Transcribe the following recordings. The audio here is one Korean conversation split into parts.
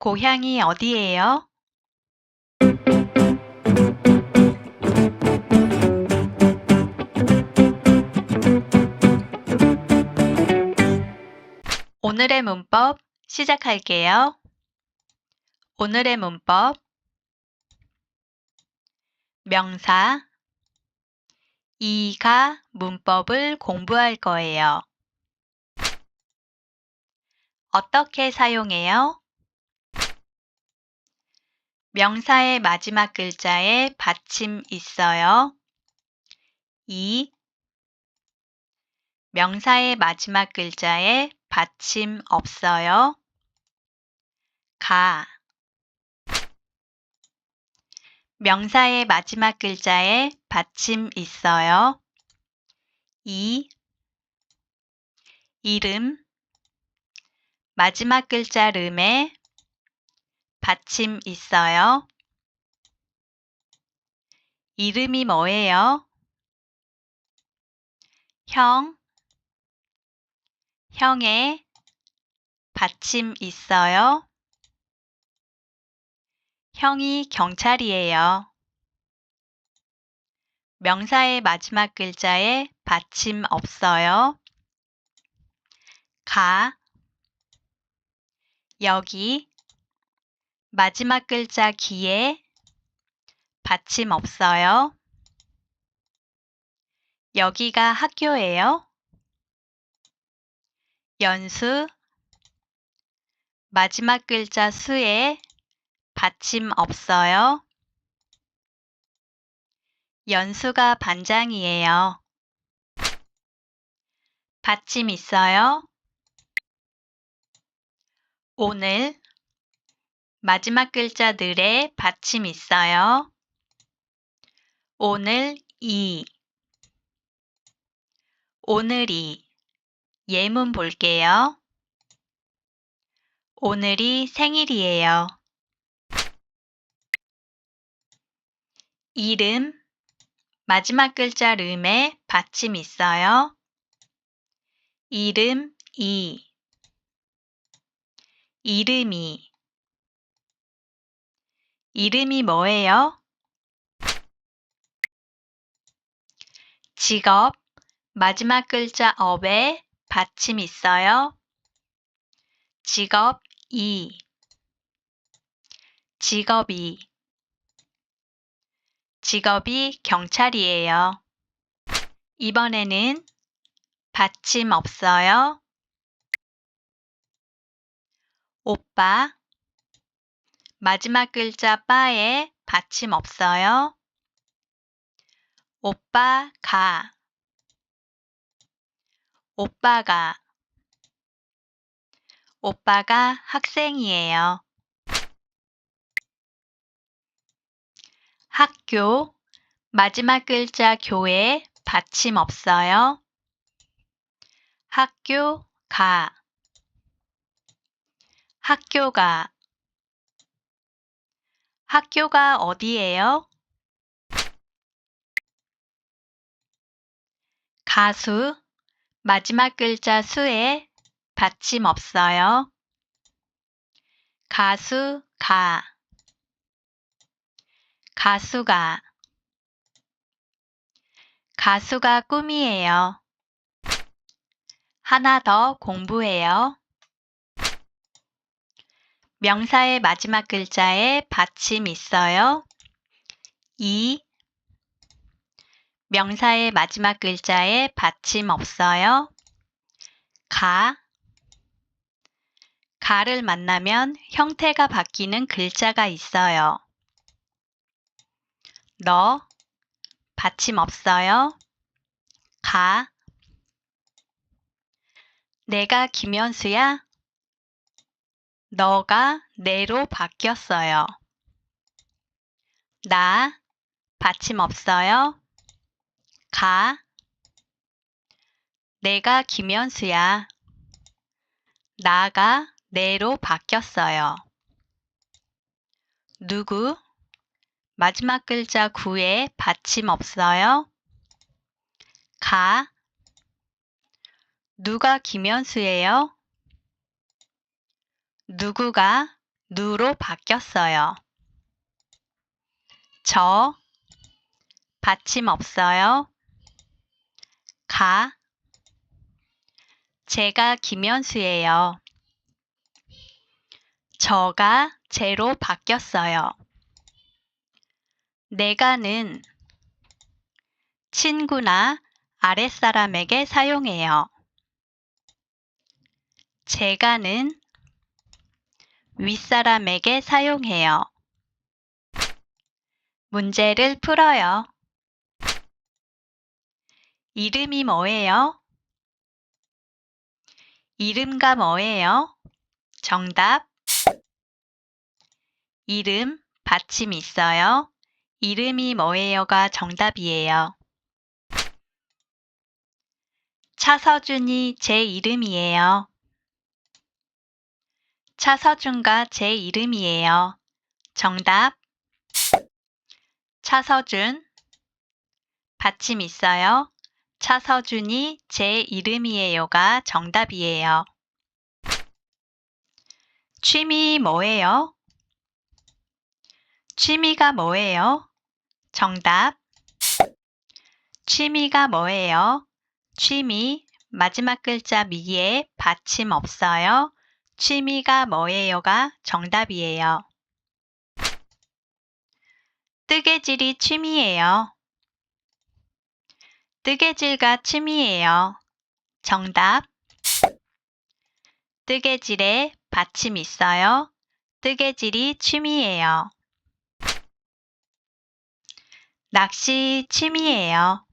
고향이 어디예요? 오늘의 문법 시작할게요. 오늘의 문법 명사 이가 문법을 공부할 거예요. 어떻게 사용해요? 명사의 마지막 글자에 받침 있어요. 이 명사의 마지막 글자에 받침 없어요. 가 명사의 마지막 글자에 받침 있어요. 이 이름 마지막 글자 름에 받침 있어요. 이름이 뭐예요? 형 형에 받침 있어요. 형이 경찰이에요. 명사의 마지막 글자에 받침 없어요. 가 여기 마지막 글자 기에 받침 없어요. 여기가 학교예요. 연수 마지막 글자 수에 받침 없어요. 연수가 반장이에요. 받침 있어요. 오늘 마지막 글자 늘에 받침 있어요. 오늘 오늘이 예문 볼게요. 오늘이 생일이에요. 이름 마지막 글자 름에 받침 있어요. 이름 이름이 이름이 뭐예요? 직업 마지막 글자 업에 받침 있어요. 직업 직업이 경찰이에요. 이번에는 받침 없어요. 오빠 마지막 글자 빠에 받침 없어요. 오빠가 오빠가 학생이에요. 학교 마지막 글자 교에 받침 없어요. 학교가 학교가 어디예요? 가수 마지막 글자 수에 받침 없어요. 가수가 가수가 꿈이에요. 하나 더 공부해요. 명사의 마지막 글자에 받침 있어요. 명사의 마지막 글자에 받침 없어요. 가를 만나면 형태가 바뀌는 글자가 있어요. 너 받침 없어요. 내가 김현수야. 너가 내로 바뀌었어요. 나 받침 없어요. 내가 김현수야. 나가 내로 바뀌었어요. 누구 마지막 글자 구에 받침 없어요. 누가 김현수예요? 누구가 누로 바뀌었어요. 저, 받침 없어요. 가, 제가 김현수예요. 저가 제로 바뀌었어요. 내가는 친구나 아랫사람에게 사용해요. 제가는 윗사람에게 사용해요. 문제를 풀어요. 이름이 뭐예요? 이름가 뭐예요? 정답. 이름, 받침 있어요. 이름이 뭐예요가 정답이에요. 차서준이 제 이름이에요. 차서준가 제 이름이에요. 정답. 차서준, 받침 있어요. 차서준이 제 이름이에요가 정답이에요. 취미 뭐예요? 취미가 뭐예요? 정답. 취미가 뭐예요? 취미, 마지막 글자 미에 받침 없어요. 취미가 뭐예요가 정답이에요. 뜨개질이 취미예요. 뜨개질가 취미예요. 정답. 뜨개질에 받침 있어요. 뜨개질이 취미예요. 낚시 취미예요.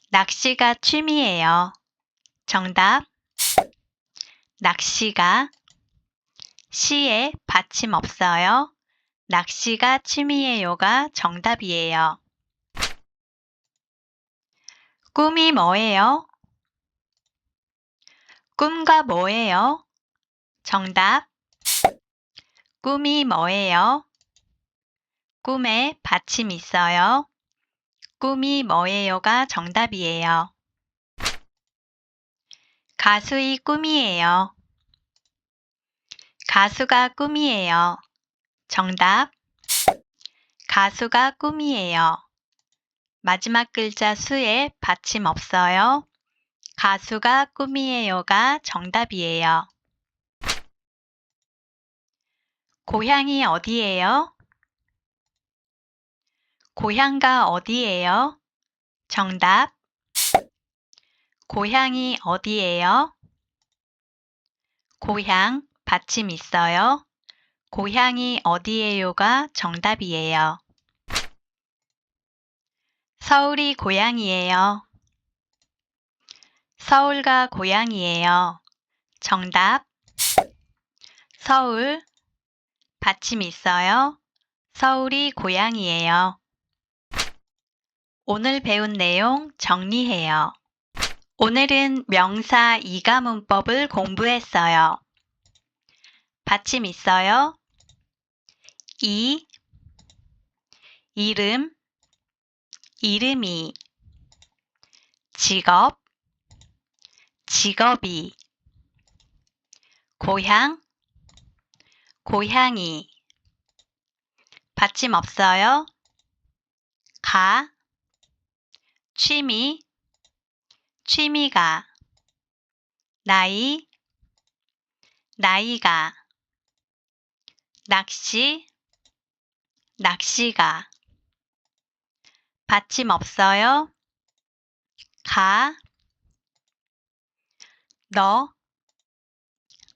낚시가 취미예요. 정답. 낚시가 시에 받침 없어요. 낚시가 취미예요가 정답이에요. 꿈이 뭐예요? 꿈가 뭐예요? 정답. 꿈이 뭐예요? 꿈에 받침 있어요. 꿈이 뭐예요가 정답이에요. 가수의 꿈이에요. 가수가 꿈이에요. 정답. 가수가 꿈이에요. 마지막 글자 수에 받침 없어요. 가수가 꿈이에요가 정답이에요. 고향이 어디예요? 고향가 어디예요? 정답. 고향이 어디예요? 고향, 받침 있어요. 고향이 어디예요가 정답이에요. 서울이 고향이에요. 서울가 고향이에요. 정답. 서울, 받침 있어요. 서울이 고향이에요. 오늘 배운 내용 정리해요. 오늘은 명사 이가 문법을 공부했어요. 받침 있어요. 이, 이름, 이름이, 직업, 직업이, 고향, 고향이, 받침 없어요. 가, 취미, 취미가, 나이, 나이가, 낚시, 낚시가, 받침 없어요. 가, 너,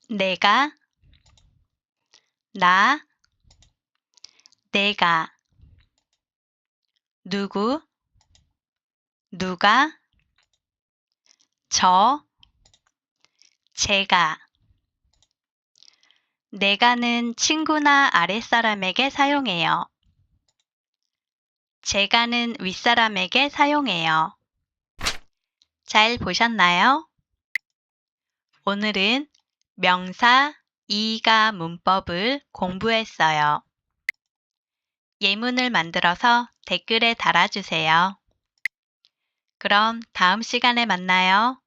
내가, 나, 내가, 누구, 누가, 저, 제가. 내가는 친구나 아랫사람에게 사용해요. 제가는 윗사람에게 사용해요. 잘 보셨나요? 오늘은 명사 이가 문법을 공부했어요. 예문을 만들어서 댓글에 달아주세요. 그럼 다음 시간에 만나요.